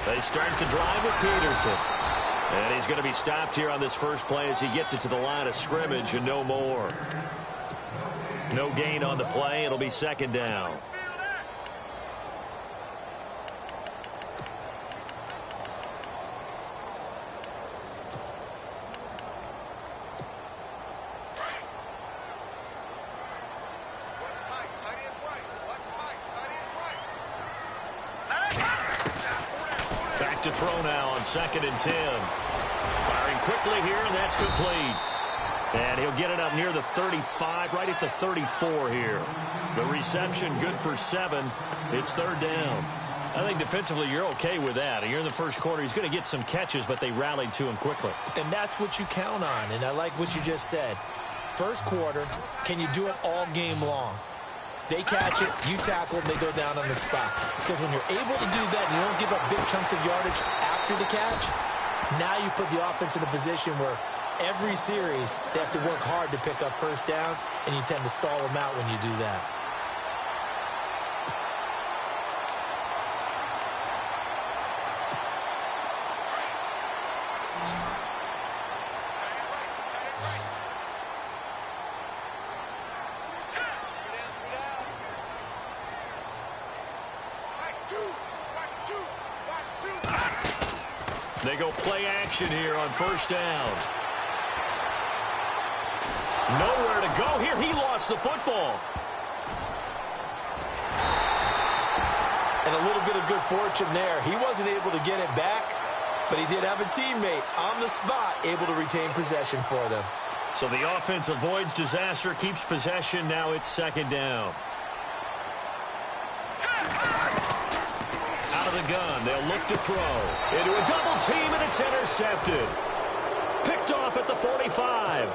They start to drive with Peterson. And he's going to be stopped here on this first play as he gets it to the line of scrimmage and no more. No gain on the play. It'll be second down. Back to throw now on 2nd and 10. Firing quickly here, and that's complete. And he'll get it up near the 35, right at the 34 here. The reception good for 7. It's 3rd down. I think defensively you're okay with that. Here in the first quarter, he's going to get some catches, but they rallied to him quickly. And that's what you count on, and I like what you just said. First quarter, can you do it all game long? They catch it, you tackle them, they go down on the spot. Because when you're able to do that and you don't give up big chunks of yardage after the catch, now you put the offense in a position where every series they have to work hard to pick up first downs, and you tend to stall them out when you do that. They go play action here on 1st down. Nowhere to go here. He lost the football. And a little bit of good fortune there. He wasn't able to get it back, but he did have a teammate on the spot able to retain possession for them. So the offense avoids disaster, keeps possession. Now it's 2nd down. Out of the gun, they'll look to throw. Into a double team, and it's intercepted. Picked off at the 45.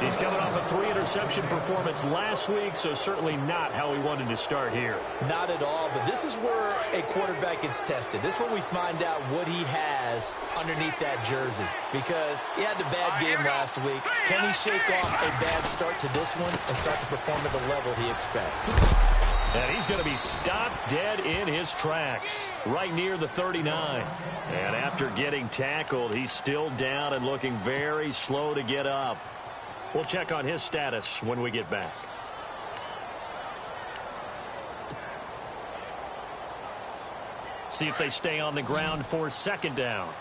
He's coming off a 3-interception performance last week, so certainly not how he wanted to start here. Not at all, but this is where a quarterback gets tested. This is where we find out what he has underneath that jersey. Because he had a bad game last week. Can he shake off a bad start to this one and start to perform at the level he expects? And he's going to be stopped dead in his tracks, right near the 39. And after getting tackled, he's still down and looking very slow to get up. We'll check on his status when we get back. See if they stay on the ground for 2nd down.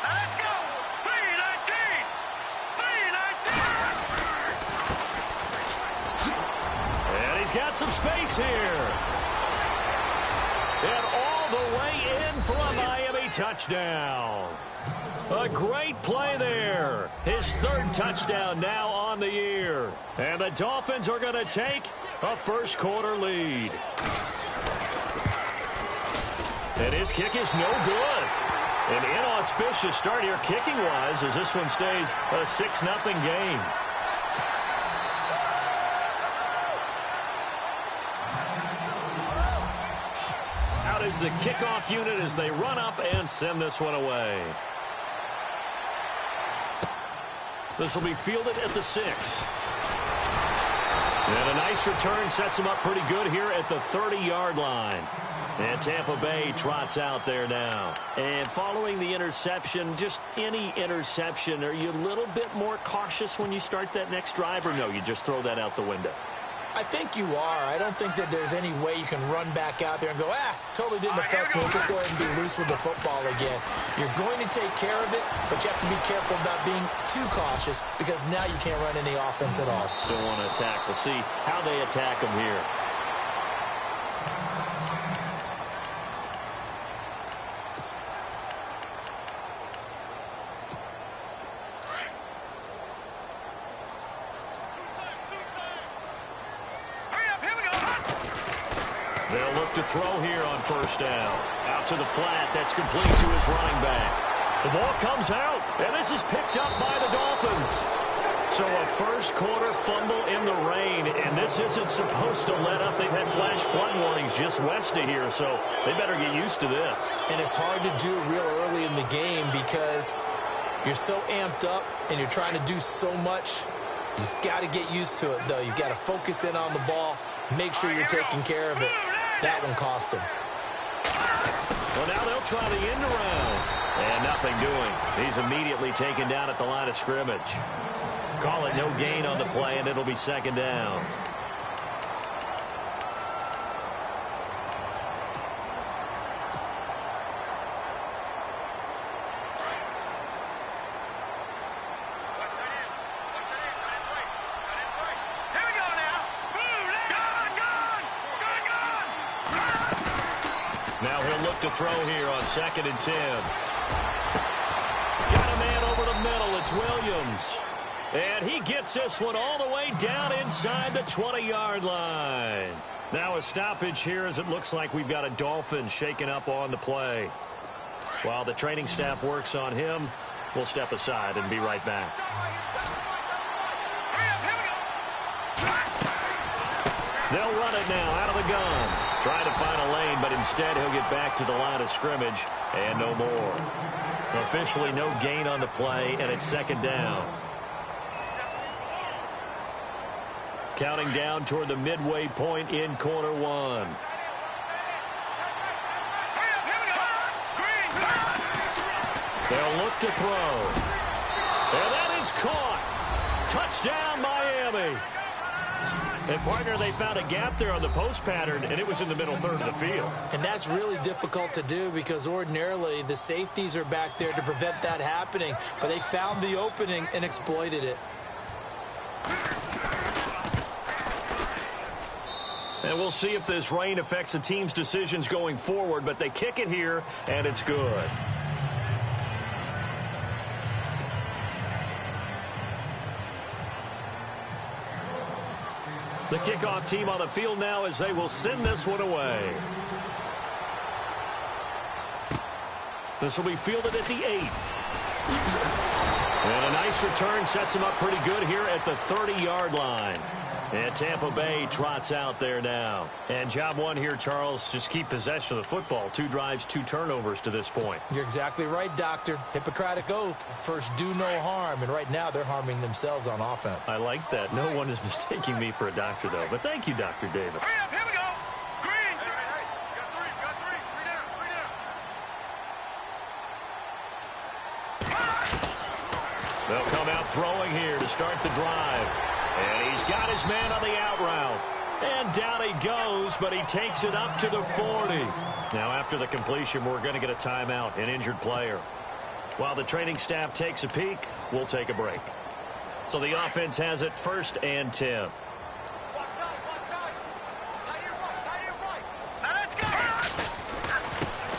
Let's go! 3-19! 3-19! And he's got some space here. And all the way in for a Miami touchdown. A great play there. His 3rd touchdown now on the year. And the Dolphins are going to take a first quarter lead. And his kick is no good. An inauspicious start here kicking-wise as this one stays a 6-0 game. Out is the kickoff unit as they run up and send this one away. This will be fielded at the 6. And a nice return sets him up pretty good here at the 30-yard line. And Tampa Bay trots out there now. And following the interception, just any interception, are you a little bit more cautious when you start that next drive, or no, you just throw that out the window? I think you are. I don't think that there's any way you can run back out there and go, totally didn't affect me. Just go ahead and be loose with the football again. You're going to take care of it, but you have to be careful about being too cautious because now you can't run any offense at all. Still want to attack. We'll see how they attack him here. They'll look to throw here on 1st down. Out to the flat. That's complete to his running back. The ball comes out, and this is picked up by the Dolphins. So a first quarter fumble in the rain, and this isn't supposed to let up. They've had flash flood warnings just west of here, so they better get used to this. And it's hard to do real early in the game because you're so amped up and you're trying to do so much. You've got to get used to it, though. You've got to focus in on the ball Make sure you're taking care of it. That one cost him. Well, now they'll try the end around. And nothing doing. He's immediately taken down at the line of scrimmage. Call it no gain on the play, and it'll be second down. Now he'll look to throw here on 2nd and 10. Got a man over the middle. It's Williams. And he gets this one all the way down inside the 20-yard line. Now a stoppage here as it looks like we've got a Dolphins shaking up on the play. While the training staff works on him, we'll step aside and be right back. They'll run it now out of the gun. Trying to find a lane, but instead he'll get back to the line of scrimmage and no more. Officially no gain on the play, and it's second down. Counting down toward the midway point in quarter one. They'll look to throw. And that is caught. Touchdown, Miami. And, partner, they found a gap there on the post pattern, and it was in the middle third of the field. And that's really difficult to do because ordinarily the safeties are back there to prevent that happening. But they found the opening and exploited it. And we'll see if this rain affects the team's decisions going forward, but they kick it here, and it's good. The kickoff team on the field now as they will send this one away. This will be fielded at the 8. And a nice return sets him up pretty good here at the 30-yard line. And Tampa Bay trots out there now. And job one here, Charles, just keep possession of the football. 2 drives, 2 turnovers to this point. You're exactly right, Doctor. Hippocratic oath. First, do no harm. And right now, they're harming themselves on offense. I like that. No one is mistaking me for a doctor, though. But thank you, Dr. Davis. Hurry up, here we go. Green. Got three down. They'll come out throwing here to start the drive. And he's got his man on the out route. And down he goes, but he takes it up to the 40. Now, after the completion, we're going to get a timeout, an injured player. While the training staff takes a peek, we'll take a break. So the offense has it 1st and 10.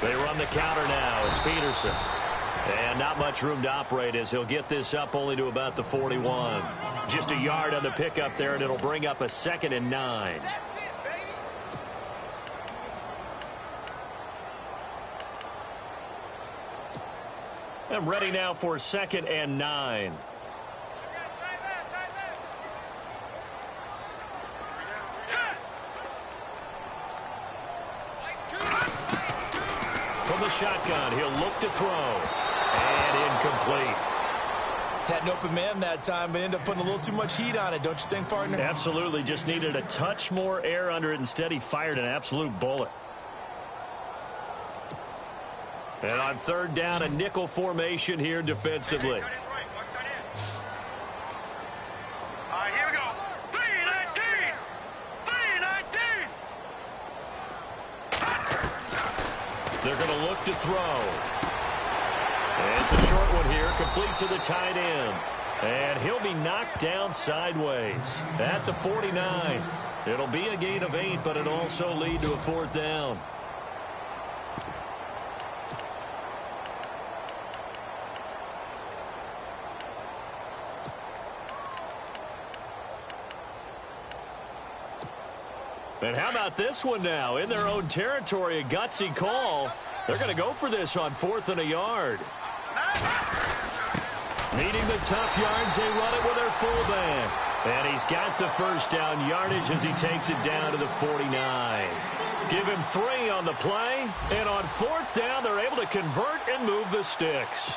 They run the counter now. It's Peterson. And not much room to operate as he'll get this up only to about the 41. Just a yard on the pickup there, and it'll bring up a 2nd and 9. And ready now for 2nd and 9. From the shotgun, he'll look to throw. And incomplete. Had an open man that time, but ended up putting a little too much heat on it, don't you think, partner? Absolutely. Just needed a touch more air under it. Instead, he fired an absolute bullet. And on 3rd down, a nickel formation here defensively. All right, here we go. 319. 319. They're going to look to throw. And it's a short one here, complete to the tight end. And he'll be knocked down sideways at the 49. It'll be a gain of 8, but it'll also lead to a 4th down. And how about this one now? In their own territory, a gutsy call. They're going to go for this on 4th and a yard. Needing the tough yards, they run it with their fullback. And he's got the 1st down yardage as he takes it down to the 49. Give him 3 on the play. And on 4th down, they're able to convert and move the sticks.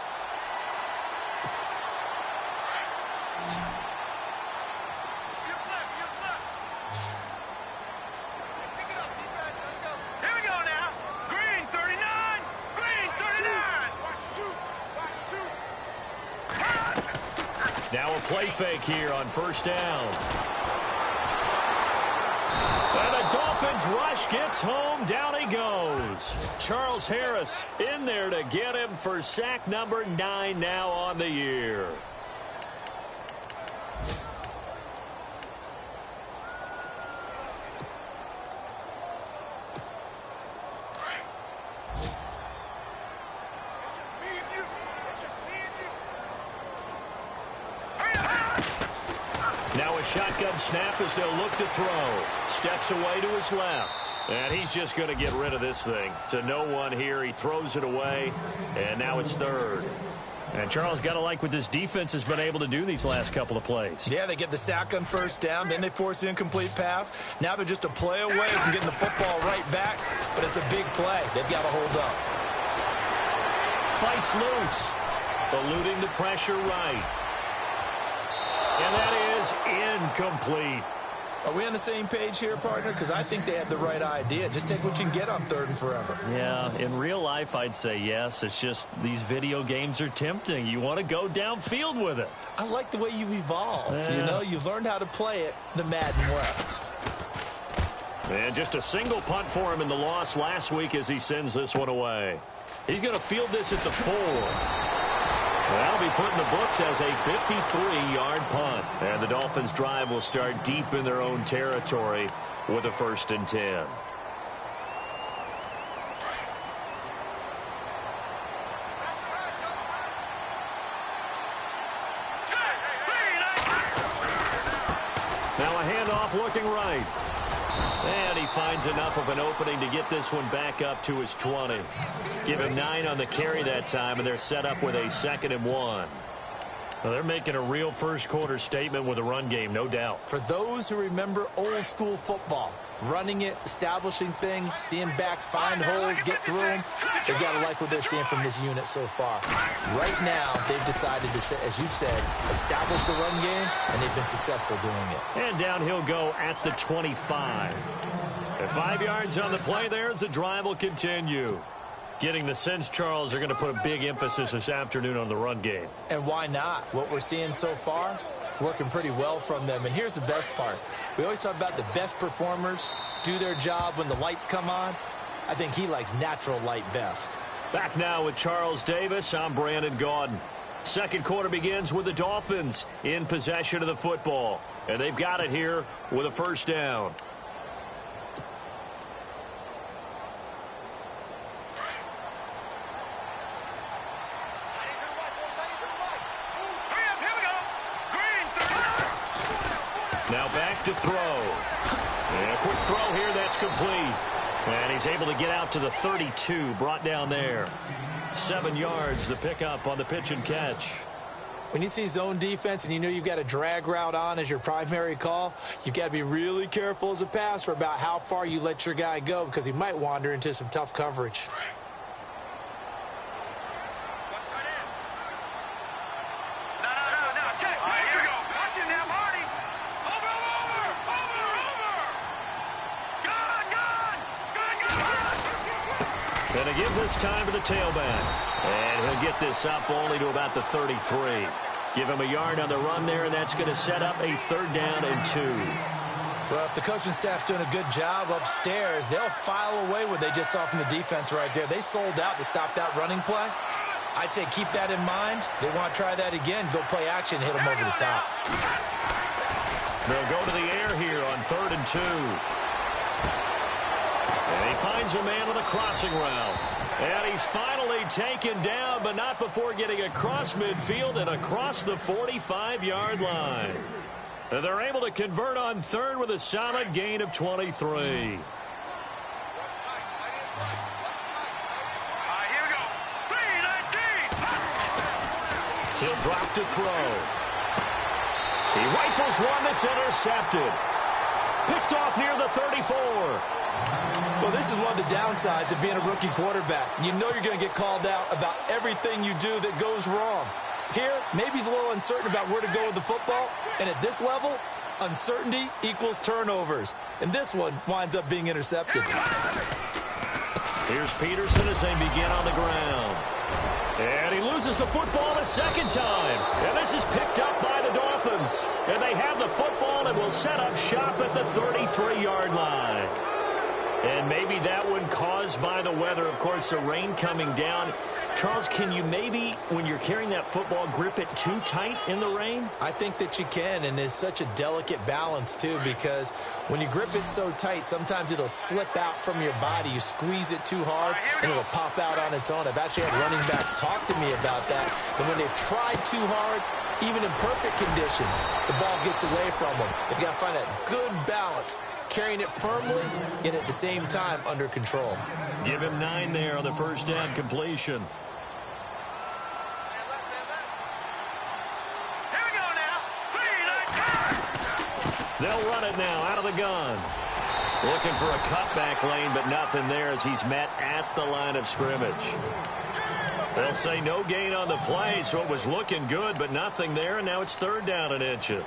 Now a play fake here on first down. And the Dolphins rush gets home. Down he goes. Charles Harris in there to get him for sack number 9 now on the year. Now a shotgun snap as they'll look to throw. Steps away to his left. And he's just going to get rid of this thing. To no one here. He throws it away. And now it's third. And Charles, got to like what this defense has been able to do these last couple of plays. Yeah, they get the sack on first down. Then they force the incomplete pass. Now they're just a play away from getting the football right back. But it's a big play. They've got to hold up. Fights loose. Eluding the pressure right. And that is incomplete. Are we on the same page here, partner? Because I think they had the right idea. Just take what you can get on third and forever. Yeah, in real life, I'd say yes. It's just these video games are tempting. You want to go downfield with it. I like the way you've evolved. Yeah. You know, you've learned how to play it the Madden way. And just a single punt for him in the loss last week as he sends this one away. He's going to field this at the 4. That'll be put in the books as a 53-yard punt. And the Dolphins' drive will start deep in their own territory with a 1st and 10. Now a handoff looking right. And he finds enough of an opening to get this one back up to his 20. Give him 9 on the carry that time, and they're set up with a 2nd and 1. Well, they're making a real first-quarter statement with a run game, no doubt. For those who remember old-school football, running it, establishing things, seeing backs find holes, get through them, they've got to like what they're seeing from this unit so far. Right now, they've decided to, as you've said, establish the run game, and they've been successful doing it. And down he'll go at the 25. And 5 yards on the play there as the drive will continue. Getting the sense, Charles, they're going to put a big emphasis this afternoon on the run game. And why not? What we're seeing so far, working pretty well from them. And here's the best part. We always talk about the best performers do their job when the lights come on. I think he likes natural light best. Back now with Charles Davis. I'm Brandon Gaudin. Second quarter begins with the Dolphins in possession of the football. And they've got it here with a 1st down. Now back to throw. And a quick throw here, that's complete. And he's able to get out to the 32, brought down there. 7 yards, the pickup on the pitch and catch. When you see zone defense and you know you've got a drag route on as your primary call, you've got to be really careful as a passer about how far you let your guy go because he might wander into some tough coverage. Going to give this time to the tailback. And he'll get this up only to about the 33. Give him a yard on the run there, and that's going to set up a 3rd down and 2. Well, if the coaching staff's doing a good job upstairs, they'll file away what they just saw from the defense right there. They sold out to stop that running play. I'd say keep that in mind. They want to try that again. Go play action, hit them over the top. They'll go to the air here on 3rd and 2. And he finds a man on the crossing route. And he's finally taken down, but not before getting across midfield and across the 45-yard line. And they're able to convert on 3rd with a solid gain of 23. He'll drop to throw. He rifles one that's intercepted. Picked off near the 34. Well, this is one of the downsides of being a rookie quarterback. You know you're going to get called out about everything you do that goes wrong. Here, maybe he's a little uncertain about where to go with the football. And at this level, uncertainty equals turnovers. And this one winds up being intercepted. Here's Peterson as they begin on the ground. And he loses the football a second time. And this is picked up by the Dolphins. And they have the football and will set up shop at the 33-yard line. And maybe that one caused by the weather. Of course, the rain coming down. Charles, can you maybe, when you're carrying that football, grip it too tight in the rain? I think that you can, and it's such a delicate balance, too, because when you grip it so tight, sometimes it'll slip out from your body. You squeeze it too hard, and it'll pop out on its own. I've actually had running backs talk to me about that, and when they've tried too hard, even in perfect conditions, the ball gets away from them. They've got to find that good balance, carrying it firmly, yet at the same time under control. Give him 9 there on the first down completion. They'll run it now out of the gun. Looking for a cutback lane, but nothing there as he's met at the line of scrimmage. They'll say no gain on the play, so it was looking good, but nothing there, and now it's 3rd down and inches.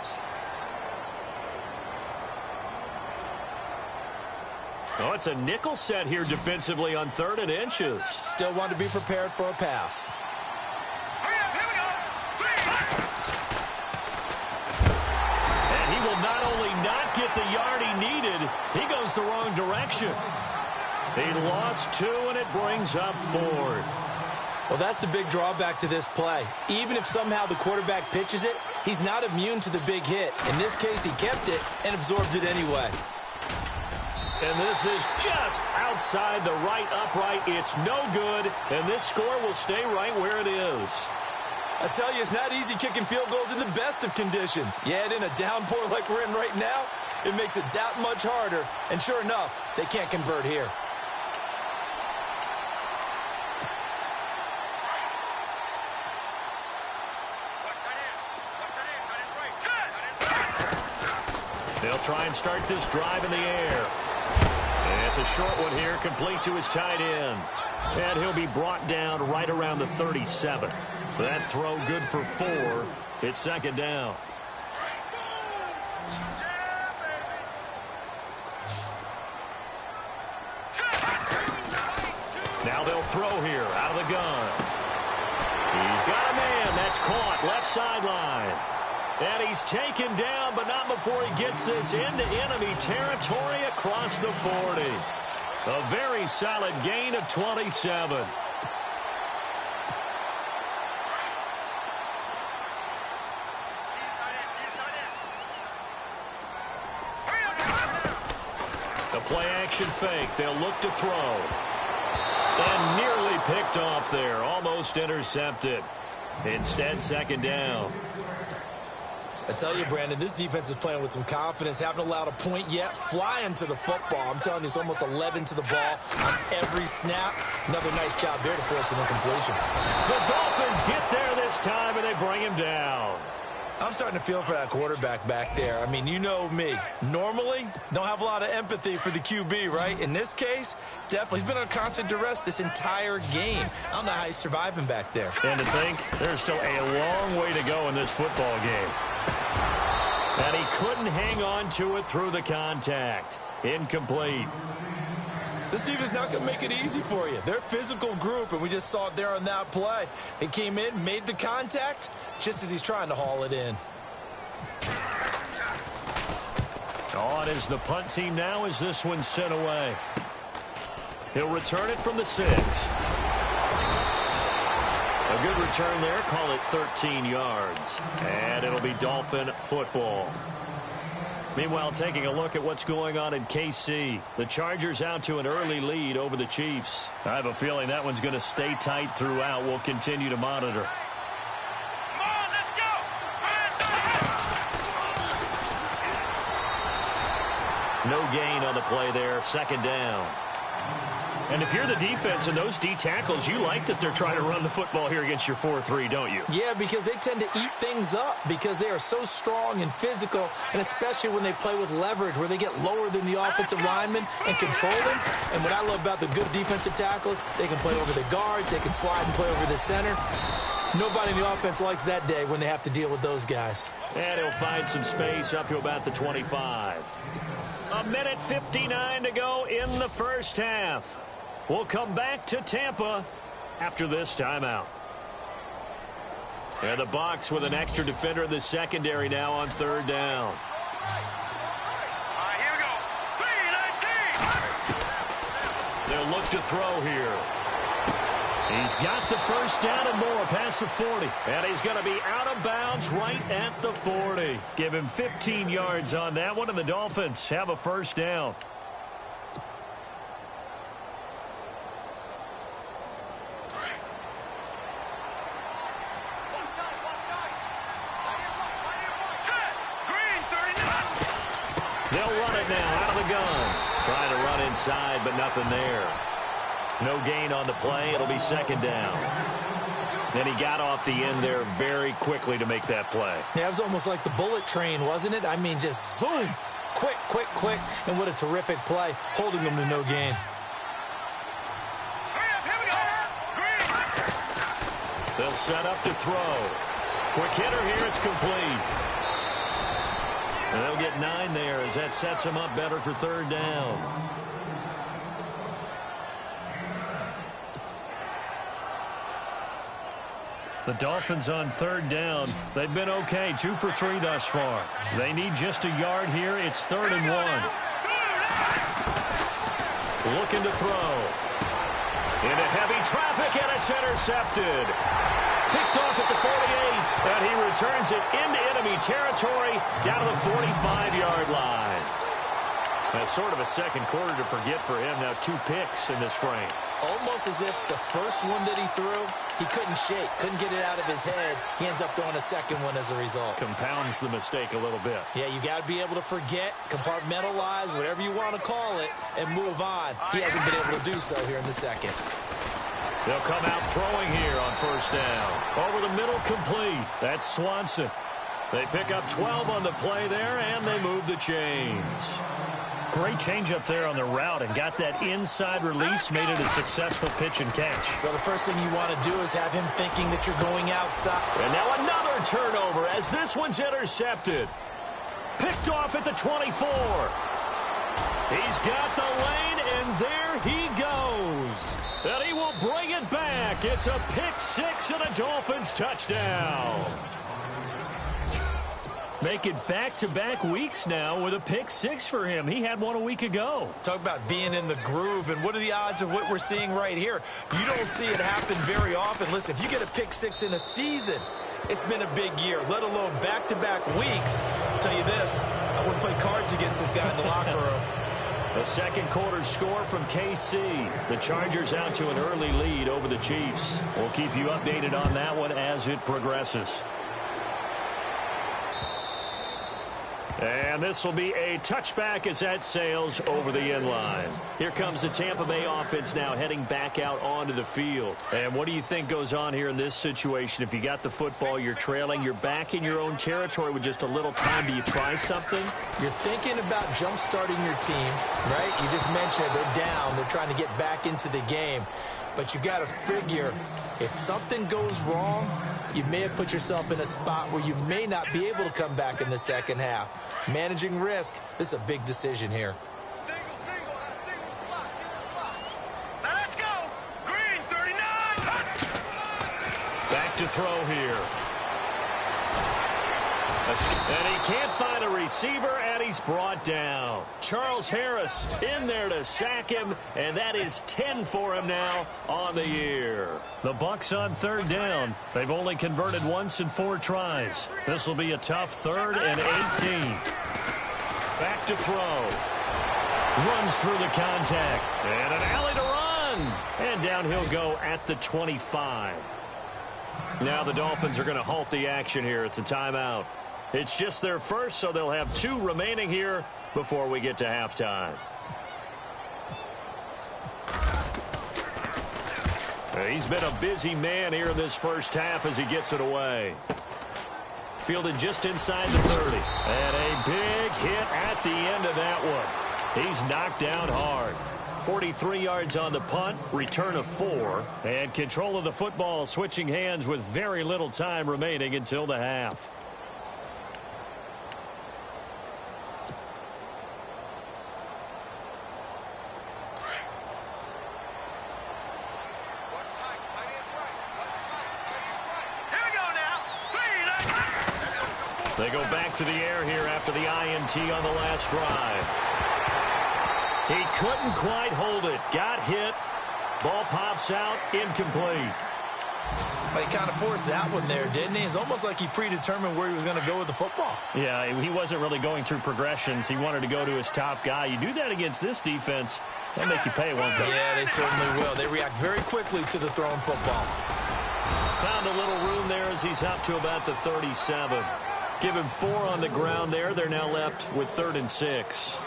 Oh, it's a nickel set here defensively on 3rd and inches. Still want to be prepared for a pass. And he will not only not get the yard he needed, he goes the wrong direction. He lost 2, and it brings up 4th. Well, that's the big drawback to this play. Even if somehow the quarterback pitches it, he's not immune to the big hit. In this case, he kept it and absorbed it anyway. And this is just outside the right upright. It's no good, and this score will stay right where it is. I tell you, it's not easy kicking field goals in the best of conditions. Yet in a downpour like we're in right now, it makes it that much harder. And sure enough, they can't convert here. They'll try and start this drive in the air. And it's a short one here, complete to his tight end. And he'll be brought down right around the 37. That throw good for 4. It's 2nd down. Now they'll throw here out of the gun. He's got a man. That's caught left sideline. And he's taken down, but not before he gets this into enemy territory across the 40. A very solid gain of 27. The play-action fake. They'll look to throw. And nearly picked off there. Almost intercepted. Instead, 2nd down. I tell you, Brandon, this defense is playing with some confidence. Haven't allowed a point yet. Flying to the football. I'm telling you, it's almost 11 to the ball on every snap. Another nice job there to force an incompletion. The Dolphins get there this time, and they bring him down. I'm starting to feel for that quarterback back there. I mean, you know me. Normally, don't have a lot of empathy for the QB, right? In this case, definitely. He's been on constant duress this entire game. I don't know how he's surviving back there. And to think, there's still a long way to go in this football game. And he couldn't hang on to it through the contact. Incomplete. This defense is not going to make it easy for you. They're a physical group, and we just saw it there on that play. He came in, made the contact, just as he's trying to haul it in. On is the punt team now as this one's sent away. He'll return it from the 6. A good return there. Call it 13 yards. And it'll be Dolphin football. Meanwhile, taking a look at what's going on in KC. The Chargers out to an early lead over the Chiefs. I have a feeling that one's going to stay tight throughout. We'll continue to monitor. Come on, let's go! No gain on the play there. 2nd down. And if you're the defense and those D tackles, you like that they're trying to run the football here against your 4-3, don't you? Yeah, because they tend to eat things up because they are so strong and physical, and especially when they play with leverage where they get lower than the offensive linemen and control them. And what I love about the good defensive tackles, they can play over the guards, they can slide and play over the center. Nobody in the offense likes that day when they have to deal with those guys. And he'll find some space up to about the 25. 1:59 to go in the first half. We'll come back to Tampa after this timeout. And the BUCS with an extra defender in the secondary now on third down. Here we go. 3-19. They'll look to throw here. He's got the first down and more past the 40. And he's going to be out of bounds right at the 40. Give him 15 yards on that one, and the Dolphins have a first down. They'll run it now out of the gun. Trying to run inside, but nothing there. No gain on the play. It'll be second down. Then he got off the end there very quickly to make that play. Yeah, it was almost like the bullet train, wasn't it? I mean, just zoom. Quick, quick, quick. And what a terrific play, holding them to no gain. They'll set up to throw. Quick hitter here. It's complete. And they'll get 9 there as that sets them up better for third down. The Dolphins on third down. They've been okay, 2 for 3 thus far. They need just a yard here. It's 3rd and 1. Looking to throw. Into heavy traffic, and it's intercepted. Picked off at the 48, and he returns it into enemy territory down to the 45-yard line. That's sort of a second quarter to forget for him. Now 2 picks in this frame. Almost as if the first one that he threw, he couldn't shake, couldn't get it out of his head. He ends up throwing a second one as a result. Compounds the mistake a little bit. Yeah, you got to be able to forget, compartmentalize, whatever you want to call it, and move on. He hasn't been able to do so here in the second. They'll come out throwing here on first down. Over the middle, complete. That's Swanson. They pick up 12 on the play there, and they move the chains. Great change up there on the route and got that inside release, made it a successful pitch and catch. Well, the first thing you want to do is have him thinking that you're going outside. And now another turnover as this one's intercepted. Picked off at the 24. He's got the lane, and there he goes. And he will bring it back. It's a pick 6 and a Dolphins touchdown. Make it back-to-back weeks now with a pick 6 for him. He had one a week ago. Talk about being in the groove, and what are the odds of what we're seeing right here? You don't see it happen very often. Listen, if you get a pick 6 in a season, it's been a big year, let alone back-to-back weeks. I'll tell you this, I wouldn't play cards against this guy in the locker room. A second quarter score from KC. The Chargers out to an early lead over the Chiefs. We'll keep you updated on that one as it progresses. And this will be a touchback as that sails over the end line. Here comes the Tampa Bay offense now heading back out onto the field. And what do you think goes on here in this situation? If you got the football, you're trailing, you're back in your own territory with just a little time. Do you try something? You're thinking about jump-starting your team, right? You just mentioned it. They're down. They're trying to get back into the game. But you got to figure, if something goes wrong, you may have put yourself in a spot where you may not be able to come back in the second half. Managing risk, this is a big decision here. Now let's go. Green, 39. Back to throw here. And he can't find a receiver, and he's brought down. Charles Harris in there to sack him, and that is 10 for him now on the year. The BUCS on third down. They've only converted once in 4 tries. This will be a tough 3rd and 18. Back to throw. Runs through the contact. And an alley to run. And down he'll go at the 25. Now the Dolphins are going to halt the action here. It's a timeout. It's just their first, so they'll have 2 remaining here before we get to halftime. He's been a busy man here in this first half as he gets it away. Fielded just inside the 30. And a big hit at the end of that one. He's knocked down hard. 43 yards on the punt, return of 4, and control of the football switching hands with very little time remaining until the half. Here we go now. They go back to the air here after the INT on the last drive. He couldn't quite hold it. Got hit. Ball pops out. Incomplete. He kind of forced that one there, didn't he? It's almost like he predetermined where he was going to go with the football. Yeah, he wasn't really going through progressions. He wanted to go to his top guy. You do that against this defense, they'll make you pay, won't they? Yeah, they certainly will. They react very quickly to the thrown football. Found a little room there as he's up to about the 37. Give him 4 on the ground there. They're now left with 3rd and 6.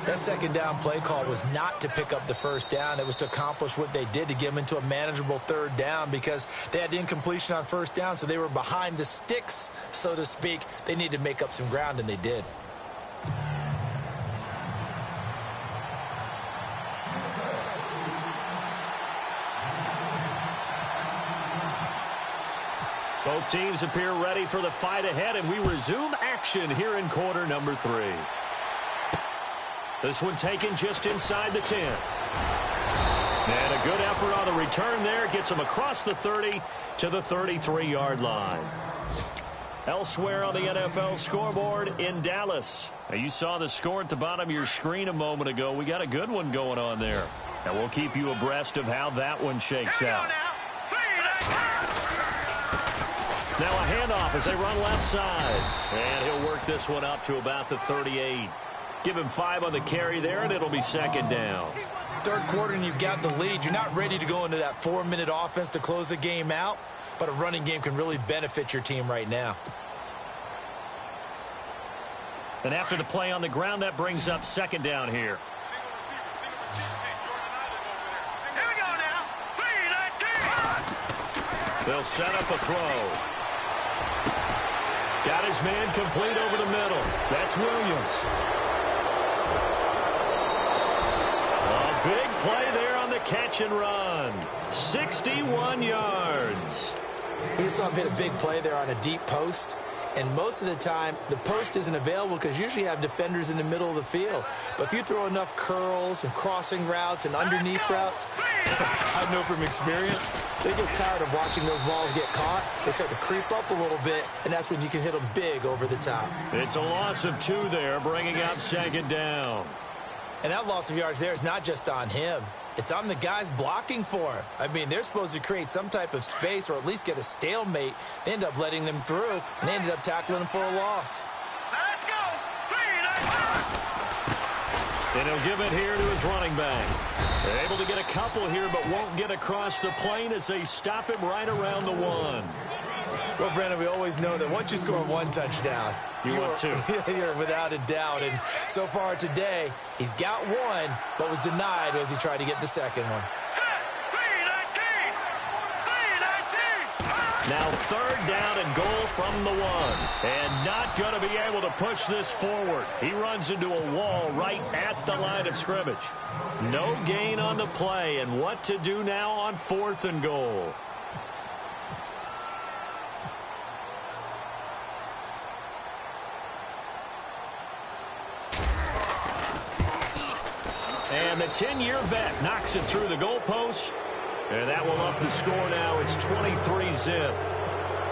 That second down play call was not to pick up the first down. It was to accomplish what they did, to get them into a manageable 3rd down, because they had incompletion on first down, so they were behind the sticks, so to speak. They needed to make up some ground, and they did. Both teams appear ready for the fight ahead, and we resume action here in quarter number 3. This one taken just inside the 10. And a good effort on the return there. Gets him across the 30 to the 33-yard line. Elsewhere on the NFL scoreboard in Dallas. Now, you saw the score at the bottom of your screen a moment ago. We got a good one going on there. And we'll keep you abreast of how that one shakes out. Now a handoff as they run left side. And he'll work this one up to about the 38. Give him 5 on the carry there, and it'll be 2nd down. Third quarter, and you've got the lead. You're not ready to go into that 4-minute offense to close the game out, but a running game can really benefit your team right now. And after the play on the ground, that brings up 2nd down here. Here we go now. 3-19. They'll set up a throw. Got his man complete over the middle. That's Williams. Big play there on the catch and run. 61 yards. We just saw him hit a big play there on a deep post. And most of the time, the post isn't available because usually you have defenders in the middle of the field. But if you throw enough curls and crossing routes and underneath routes, I know from experience, they get tired of watching those balls get caught. They start to creep up a little bit, and that's when you can hit them big over the top. It's a loss of 2 there, bringing up 2nd down. And that loss of yards there is not just on him. It's on the guys blocking for him. I mean, they're supposed to create some type of space or at least get a stalemate. They end up letting them through, and they ended up tackling them for a loss. Let's go. 3-19. And he'll give it here to his running back. They're able to get a couple here, but won't get across the plane as they stop him right around the 1. Well, Brandon, we always know that once you score 1 touchdown, you want 2. You're without a doubt. And so far today, he's got 1, but was denied as he tried to get the second one. Set. 3-19. 3-19. Now 3rd down and goal from the 1. And not going to be able to push this forward. He runs into a wall right at the line of scrimmage. No gain on the play. And what to do now on 4th and goal? And the 10-year vet knocks it through the goalpost. And that will up the score now. It's 23-zip.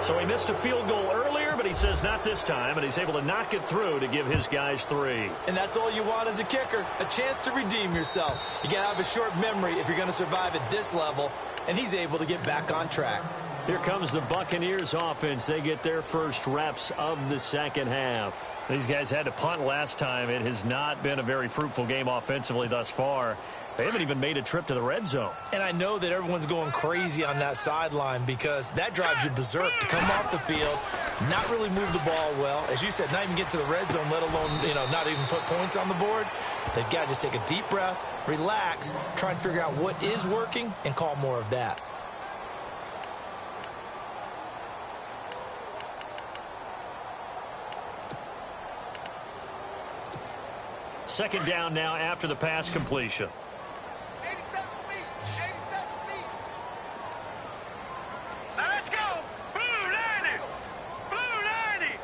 So he missed a field goal earlier, but he says not this time. And he's able to knock it through to give his guys 3. And that's all you want as a kicker, a chance to redeem yourself. You got to have a short memory if you're going to survive at this level. And he's able to get back on track. Here comes the Buccaneers offense. They get their first reps of the second half. These guys had to punt last time. It has not been a very fruitful game offensively thus far. They haven't even made a trip to the red zone. And I know that everyone's going crazy on that sideline because that drives you berserk to come off the field, not really move the ball well. As you said, not even get to the red zone, let alone, not even put points on the board. They've got to just take a deep breath, relax, try and figure out what is working, and call more of that. Second down now after the pass completion. 87 feet. 87 feet. Let's go. Blue 90. Blue 90.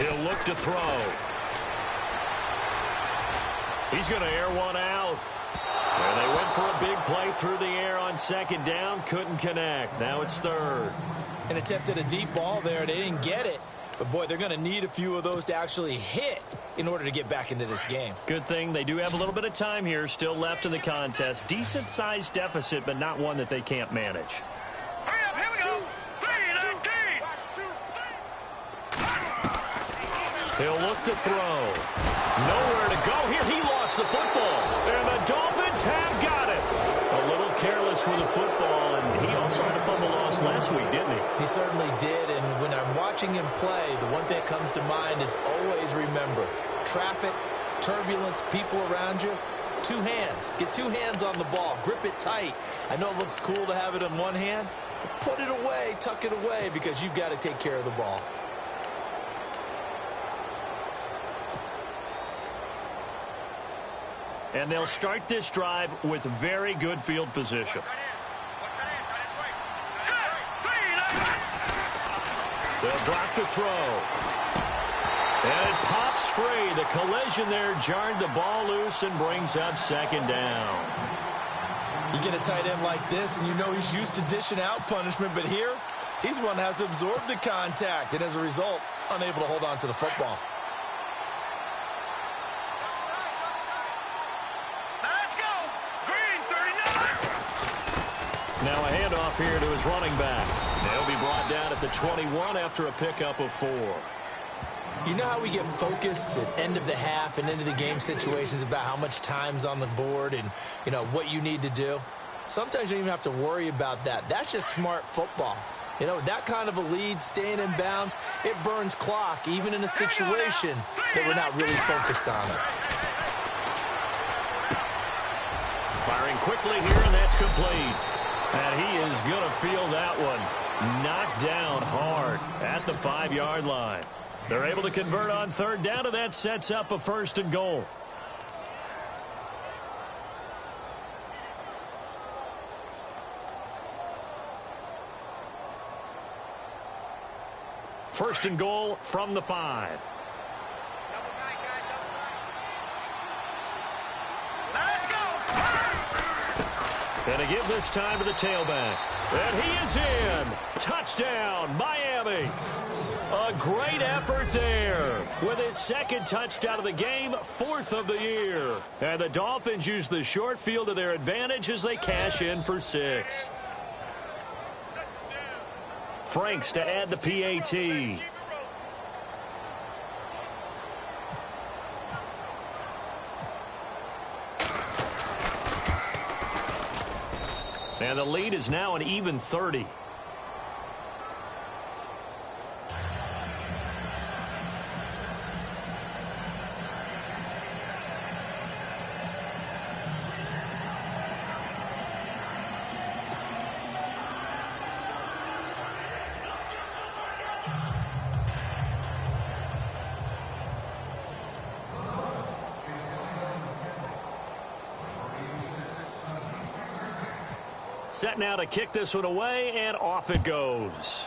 He'll look to throw. He's going to air one out. And they went for a big play through the air on 2nd down. Couldn't connect. Now it's 3rd. and attempted a deep ball there. They didn't get it. But, boy, they're going to need a few of those to actually hit in order to get back into this game. Good thing they do have a little bit of time here still left in the contest. Decent-sized deficit, but not one that they can't manage. Hurry up, here we go. 3-19. He'll look to throw. Nowhere to go here. He lost the football. And the Dolphins have got it. A little careless with the football, and he also had a fumble loss last week, didn't he? He certainly did, and when I'm watching him play, the one thing that comes to mind is always remember, traffic, turbulence, people around you, two hands. Get two hands on the ball. Grip it tight. I know it looks cool to have it in one hand, but put it away, tuck it away, because you've got to take care of the ball. And they'll start this drive with very good field position. They'll drop to throw. And it pops free. The collision there jarred the ball loose and brings up second down. You get a tight end like this, and you know he's used to dishing out punishment, but here, he's one that has to absorb the contact, and as a result, unable to hold on to the football. Now a handoff here to his running back. They'll be brought down at the 21 after a pickup of 4. You know how we get focused at end of the half and into the game situations about how much time's on the board and, you know, what you need to do? Sometimes you don't even have to worry about that. That's just smart football. You know, that kind of a lead, staying in bounds, it burns clock, even in a situation that we're not really focused on it. Firing quickly here, and that's complete. And he is going to feel that one. Knocked down hard at the 5-yard line. They're able to convert on third down, and that sets up a 1st and goal. First and goal from the 5. And to give this time to the tailback. And he is in. Touchdown, Miami. A great effort there with his 2nd touchdown of the game, 4th of the year. And the Dolphins use the short field to their advantage as they cash in for 6. Franks to add the PAT. And the lead is now an even 30. Set now to kick this one away, and off it goes.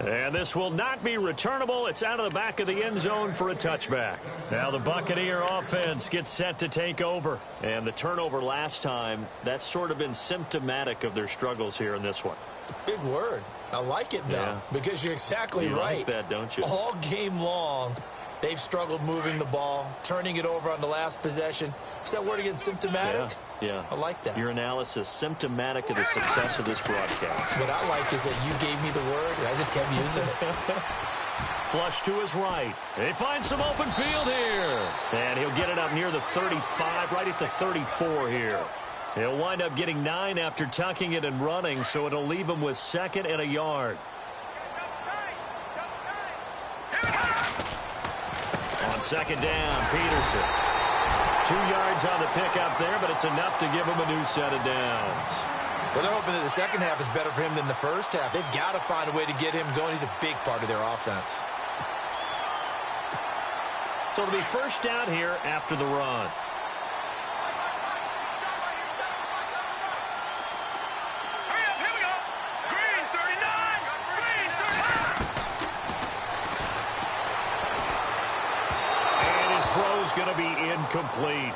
And this will not be returnable. It's out of the back of the end zone for a touchback. Now the Buccaneer offense gets set to take over. And the turnover last time, that's sort of been symptomatic of their struggles here in this one. Big word. I like it, though, because you're exactly right. You like that, don't you? All game long, they've struggled moving the ball, turning it over on the last possession. Is that word again, symptomatic? Yeah. I like that. Your analysis, symptomatic of the success of this broadcast. What I like is that you gave me the word, and I just kept using it. Flush to his right. He finds some open field here. And he'll get it up near the 35, right at the 34 here. He'll wind up getting 9 after tucking it and running, so it'll leave him with 2nd and a yard. On 2nd down, Peterson. 2 yards on the pickup there, but it's enough to give him a new set of downs. Well, they're hoping that the second half is better for him than the first half. They've got to find a way to get him going. He's a big part of their offense. So it'll be first down here after the run. Going to be incomplete.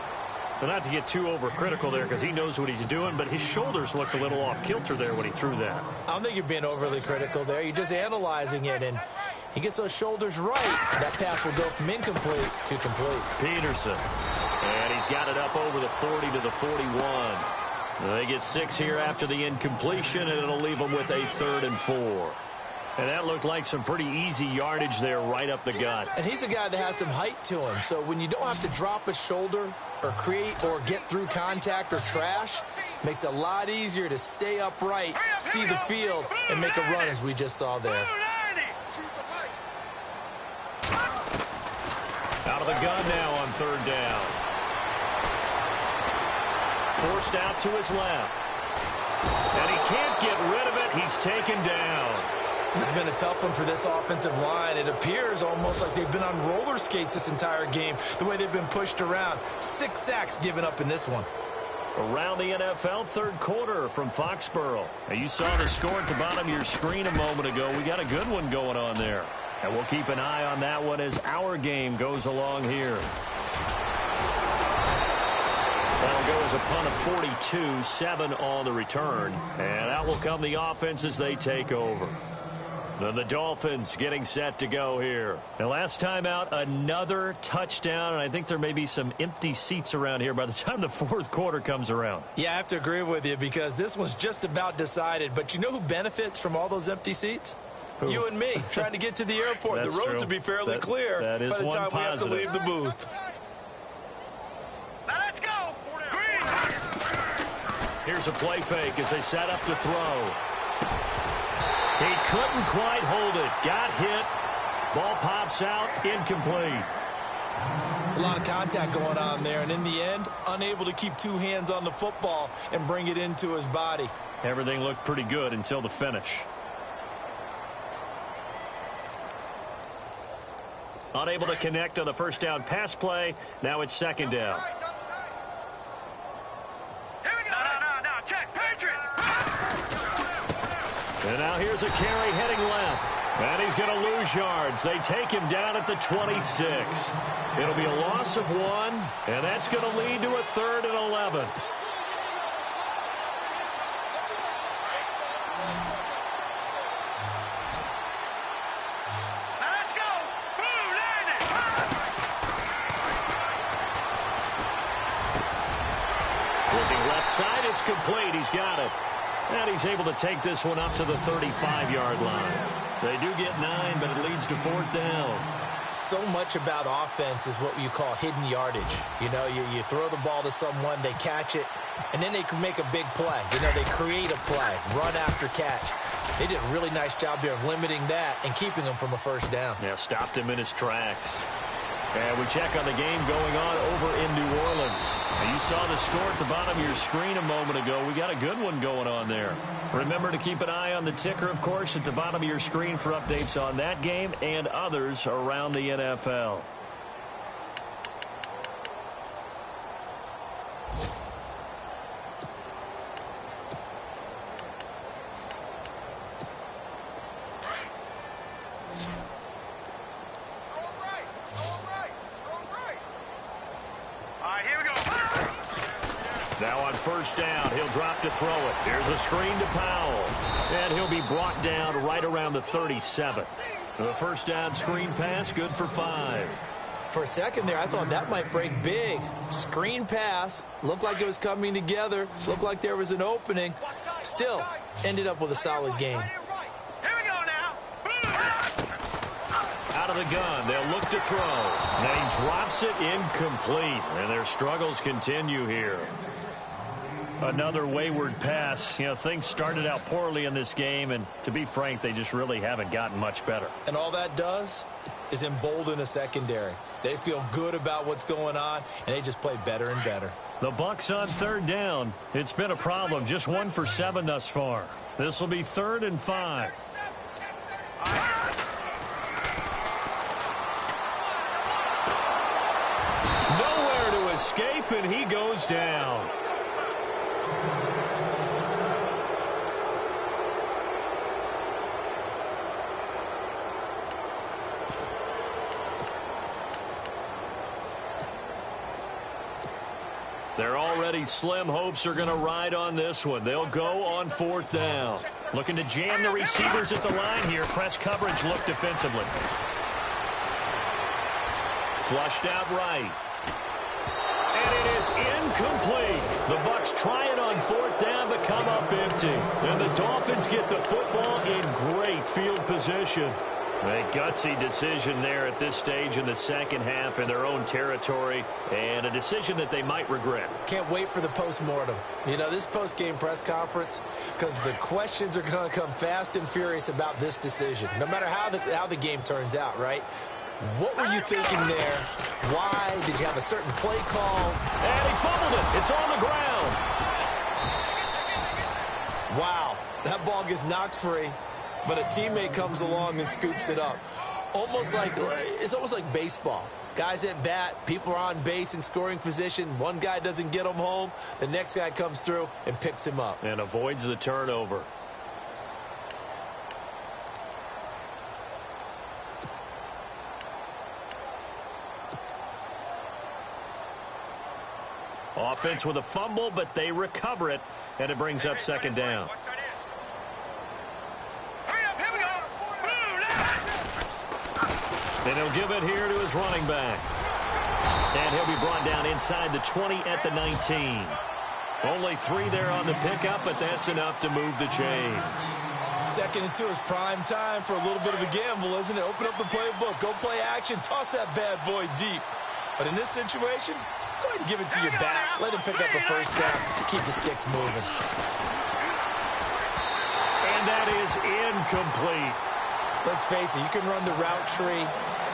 But not to get too overcritical there because he knows what he's doing, but his shoulders looked a little off kilter there when he threw that. I don't think you're being overly critical there. You're just analyzing it, and he gets those shoulders right. That pass will go from incomplete to complete. Peterson. And he's got it up over the 40 to the 41. They get 6 here after the incompletion, and it'll leave them with a 3rd and 4. And that looked like some pretty easy yardage there right up the gut. And he's a guy that has some height to him. So when you don't have to drop a shoulder or create or get through contact or trash, makes it a lot easier to stay upright, see the field, and make a run as we just saw there. Out of the gun now on 3rd down. Forced out to his left. And he can't get rid of it. He's taken down. This has been a tough one for this offensive line. It appears almost like they've been on roller skates this entire game, the way they've been pushed around. 6 sacks given up in this one. Around the NFL, 3rd quarter from Foxborough. Now, you saw the score at the bottom of your screen a moment ago. We got a good one going on there. And we'll keep an eye on that one as our game goes along here. That'll go as a punt of 42, 7 on the return. And out will come the offense as they take over. Then the Dolphins getting set to go here. And last time out, another touchdown, and I think there may be some empty seats around here by the time the 4th quarter comes around. Yeah, I have to agree with you because this one's just about decided. But you know who benefits from all those empty seats? Who? You and me, trying to get to the airport. The roads will be fairly clear by the time we have to leave the booth. Now let's go. Here's a play fake as they set up to throw. He couldn't quite hold it. Got hit. Ball pops out. Incomplete. It's a lot of contact going on there, and in the end, unable to keep 2 hands on the football and bring it into his body. Everything looked pretty good until the finish. Unable to connect on the first down pass play. Now it's 2nd down. Here we go. No. Check. Patriot. And now here's a carry heading left. And he's going to lose yards. They take him down at the 26. It'll be a loss of 1, and that's going to lead to a 3rd and 11. Now let's go. Boom, landed. Looking left side, it's complete. He's got it. And he's able to take this one up to the 35-yard line. They do get 9, but it leads to 4th down. So much about offense is what you call hidden yardage. You know, you throw the ball to someone, they catch it, and then they can make a big play. You know, they create a play, run after catch. They did a really nice job there of limiting that and keeping him from a 1st down. Yeah, stopped him in his tracks. And we check on the game going on over in New Orleans. And you saw the score at the bottom of your screen a moment ago. We got a good one going on there. Remember to keep an eye on the ticker, of course, at the bottom of your screen for updates on that game and others around the NFL. Now on 1st down, he'll drop to throw it. Here's a screen to Powell. And he'll be brought down right around the 37. The 1st down screen pass, good for 5. For a second there, I thought that might break big. Screen pass, looked like it was coming together, looked like there was an opening. Still, ended up with a solid game. Here we go now. Out of the gun, they'll look to throw. And he drops it incomplete. And their struggles continue here. Another wayward pass. You know, things started out poorly in this game, and to be frank, they just really haven't gotten much better. And all that does is embolden a secondary. They feel good about what's going on, and they just play better and better. The BUCS on 3rd down. It's been a problem. Just 1 for 7 thus far. This will be 3rd and 5. Nowhere to escape, and he goes down. Their already slim hopes are going to ride on this one. They'll go on 4th down. Looking to jam the receivers at the line here. Press coverage look defensively. Flushed out right. And it is incomplete. The BUCS try it on 4th down but come up empty. And the Dolphins get the football in great field position. A gutsy decision there at this stage in the second half in their own territory, and a decision that they might regret. Can't wait for the post-mortem. You know, this post-game press conference, because the questions are going to come fast and furious about this decision, no matter how the game turns out, right? What were you thinking there? Why? Did you have a certain play call? And he fumbled it. It's on the ground. Wow, that ball gets knocked free. But a teammate comes along and scoops it up. It's almost like baseball. Guys at bat, people are on base in scoring position. One guy doesn't get him home. The next guy comes through and picks him up. And avoids the turnover. Offense with a fumble, but they recover it, and it brings up 2nd down. And he'll give it here to his running back. And he'll be brought down inside the 20 at the 19. Only 3 there on the pickup, but that's enough to move the chains. 2nd and 2 is prime time for a little bit of a gamble, isn't it? Open up the playbook, go play action, toss that bad boy deep. But in this situation, go ahead and give it to your back. Let him pick up a 1st down. Keep the sticks moving. And that is incomplete. Let's face it, you can run the route tree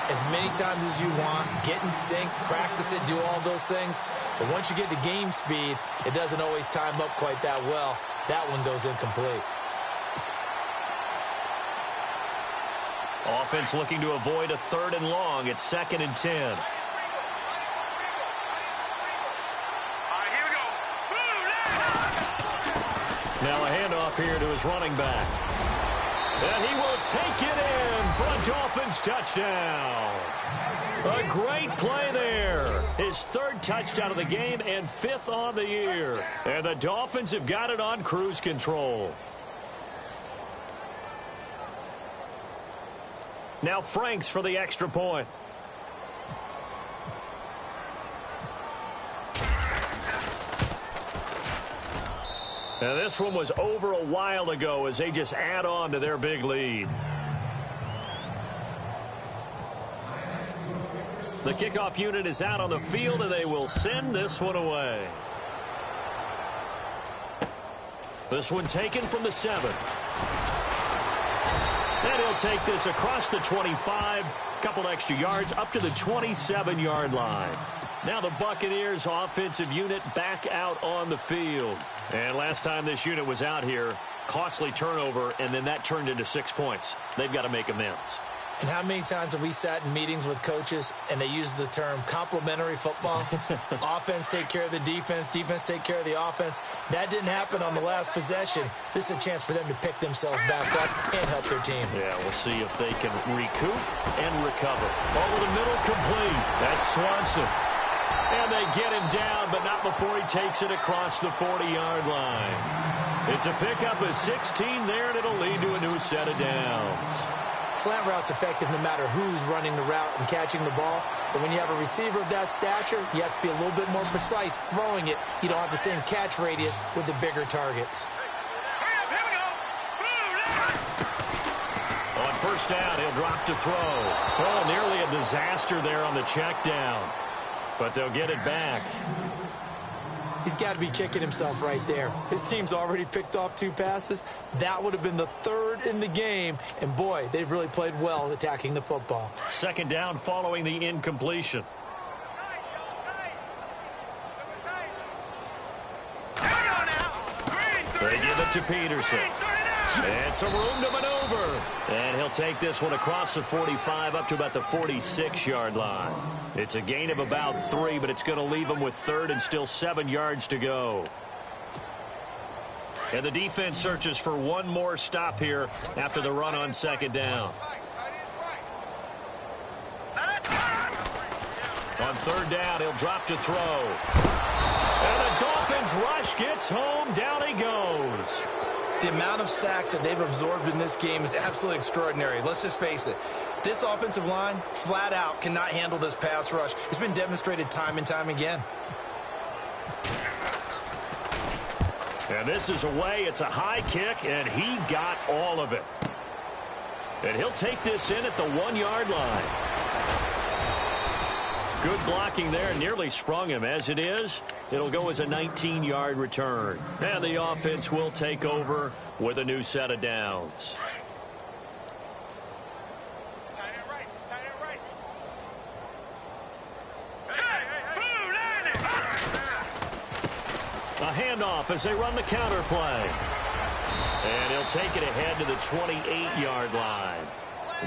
as many times as you want, get in sync, practice it, do all those things. But once you get to game speed, it doesn't always time up quite that well. That one goes incomplete. Offense looking to avoid a 3rd and long. It's 2nd and 10. Here we go. Now a handoff here to his running back. And he will take it in for a Dolphins touchdown. A great play there. His 3rd touchdown of the game and 5th on the year. And the Dolphins have got it on cruise control. Now Franks for the extra point. Now this one was over a while ago as they just add on to their big lead. The kickoff unit is out on the field, and they will send this one away. This one taken from the 7. And he'll take this across the 25, couple extra yards up to the 27-yard line. Now the Buccaneers offensive unit back out on the field. And last time this unit was out here, costly turnover, and then that turned into 6 points. They've got to make amends. And how many times have we sat in meetings with coaches and they use the term complementary football? Offense take care of the defense, defense take care of the offense. That didn't happen on the last possession. This is a chance for them to pick themselves back up and help their team. Yeah, we'll see if they can recoup and recover. Over the middle, complete. That's Swanson. And they get him down, but not before he takes it across the 40-yard line. It's a pickup of 16 there, and it'll lead to a new set of downs. Slant route's effective no matter who's running the route and catching the ball. But when you have a receiver of that stature, you have to be a little bit more precise throwing it. You don't have the same catch radius with the bigger targets. On 1st down, he'll drop to throw. Oh, nearly a disaster there on the check down. But they'll get it back. He's got to be kicking himself right there. His team's already picked off 2 passes. That would have been the 3rd in the game. And, boy, they've really played well attacking the football. 2nd down following the incompletion. They give it to Peterson. And some room to maneuver. And he'll take this one across the 45 up to about the 46-yard line. It's a gain of about 3, but it's going to leave him with 3rd and still 7 yards to go. And the defense searches for one more stop here after the run on 2nd down. On 3rd down, he'll drop to throw. And the Dolphins rush gets home. Down he goes. The amount of sacks that they've absorbed in this game is absolutely extraordinary. Let's just face it. This offensive line, flat out, cannot handle this pass rush. It's been demonstrated time and time again. And this is away. It's a high kick, and he got all of it. And he'll take this in at the 1-yard line. Good blocking there. Nearly sprung him. As it is, it'll go as a 19-yard return. And the offense will take over with a new set of downs. A handoff as they run the counter play. And he'll take it ahead to the 28-yard line.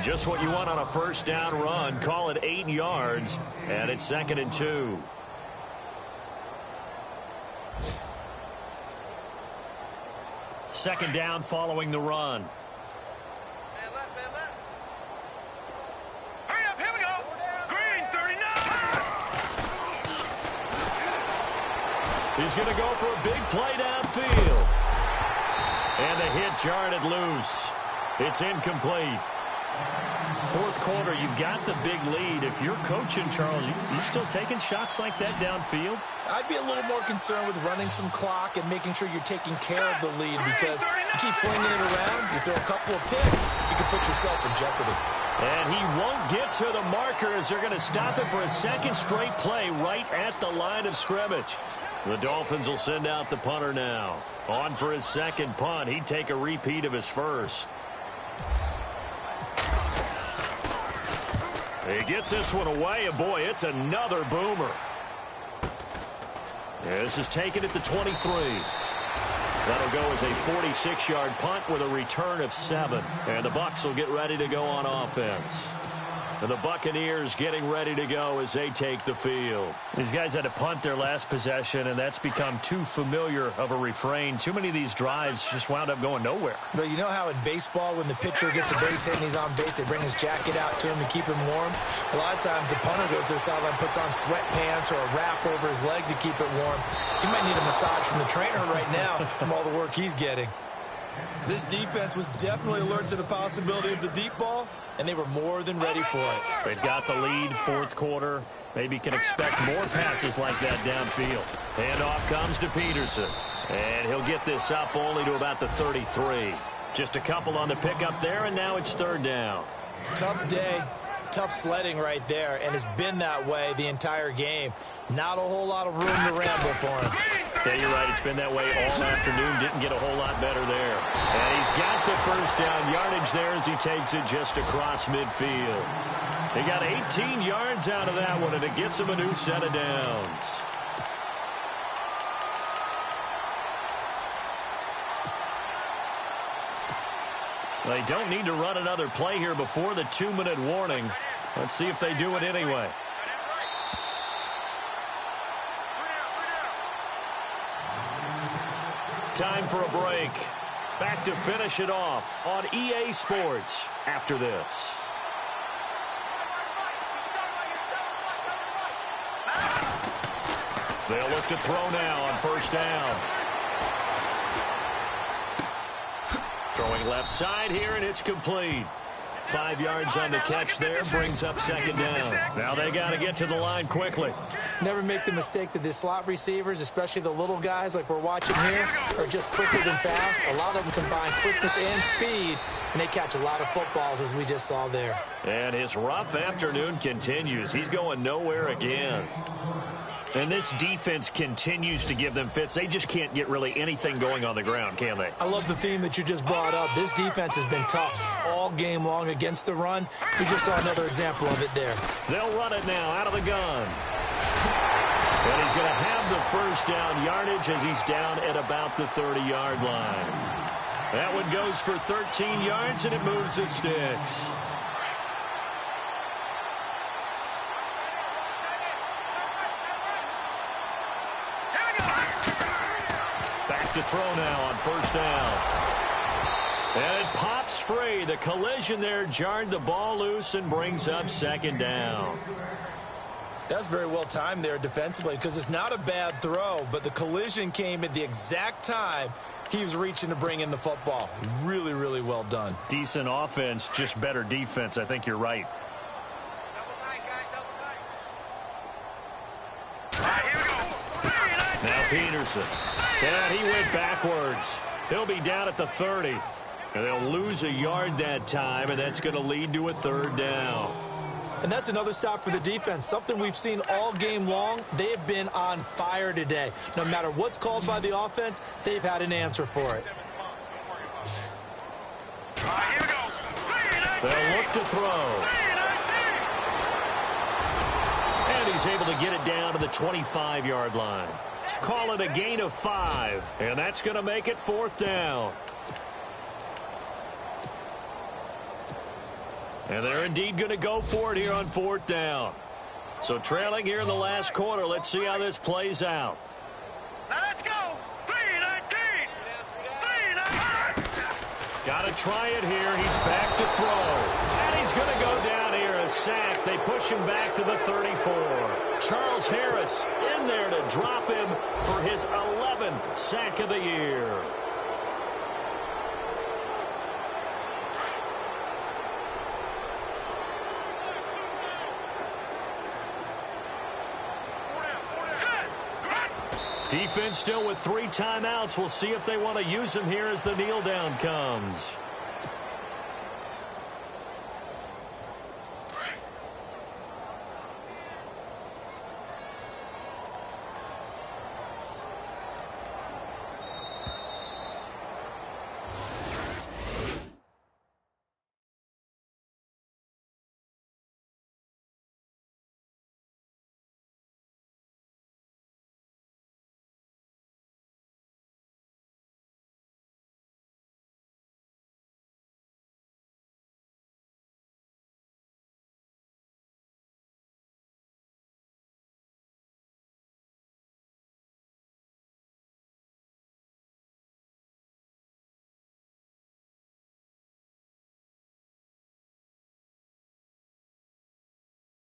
Just what you want on a first down run. Call it 8 yards, and it's 2nd and 2. Second down following the run. Hurry up, here we go. Green, 39. He's going to go for a big play downfield. And the hit jarred it loose. It's incomplete. Fourth quarter, you've got the big lead. If you're coaching, Charles, you still taking shots like that downfield? I'd be a little more concerned with running some clock and making sure you're taking care of the lead, because you keep flinging it around, you throw a couple of picks, you can put yourself in jeopardy. And he won't get to the marker as they're going to stop him for a second straight play right at the line of scrimmage. The Dolphins will send out the punter now. On for his second punt. He'd take a repeat of his first. He gets this one away, and boy, it's another boomer. This is taken at the 23. That'll go as a 46-yard punt with a return of 7. And the Bucs will get ready to go on offense. And the Buccaneers getting ready to go as they take the field. These guys had to punt their last possession, and that's become too familiar of a refrain. Too many of these drives just wound up going nowhere. But you know how in baseball, when the pitcher gets a base hit and he's on base, they bring his jacket out to him to keep him warm? A lot of times the punter goes to the sideline, puts on sweatpants or a wrap over his leg to keep it warm. He might need a massage from the trainer right now from all the work he's getting. This defense was definitely alert to the possibility of the deep ball, and they were more than ready for it. They've got the lead, fourth quarter. Maybe can expect more passes like that downfield. Handoff comes to Peterson, and he'll get this up only to about the 33. Just a couple on the pickup there, and now it's third down. Tough day, tough sledding right there, and it's been that way the entire game. Not a whole lot of room to ramble for him. Yeah, you're right. It's been that way all afternoon. Didn't get a whole lot better there. And he's got the first down yardage there as he takes it just across midfield. He got 18 yards out of that one, and it gets him a new set of downs. They don't need to run another play here before the 2-minute warning. Let's see if they do it anyway. Time for a break. Back to finish it off on EA Sports after this. They'll look to throw now on first down. Throwing left side here, and it's complete. 5 yards on the catch there, brings up second down. Now they got to get to the line quickly. Never make the mistake that the slot receivers, especially the little guys like we're watching here, are just quicker than fast. A lot of them combine quickness and speed, and they catch a lot of footballs, as we just saw there. And his rough afternoon continues. He's going nowhere again. And this defense continues to give them fits. They just can't get really anything going on the ground, can they? I love the theme that you just brought up. This defense has been tough all game long against the run. We just saw another example of it there. They'll run it now out of the gun. And he's going to have the first down yardage as he's down at about the 30-yard line. That one goes for 13 yards, and it moves the sticks. To throw now on first down. And it pops free. The collision there jarred the ball loose and brings up second down. That's very well timed there defensively because it's not a bad throw, but the collision came at the exact time he was reaching to bring in the football. Really, really well done. Decent offense, just better defense. I think you're right. Now Peterson. And he went backwards. He'll be down at the 30. And they'll lose a yard that time, and that's going to lead to a third down. And that's another stop for the defense, something we've seen all game long. They have been on fire today. No matter what's called by the offense, they've had an answer for it. They'll look to throw. And he's able to get it down to the 25-yard line. Call it a gain of 5, and that's going to make it 4th down. And they're indeed going to go for it here on 4th down. So trailing here in the last quarter. Let's see how this plays out. Now let's go. 3-19. 3-19. Got to try it here. He's back to throw. And he's going to go down here. A sack. They push him back to the 34. Charles Harris in there to drop him for his 11th sack of the year. Defense still with 3 timeouts. We'll see if they want to use them here as the kneel down comes.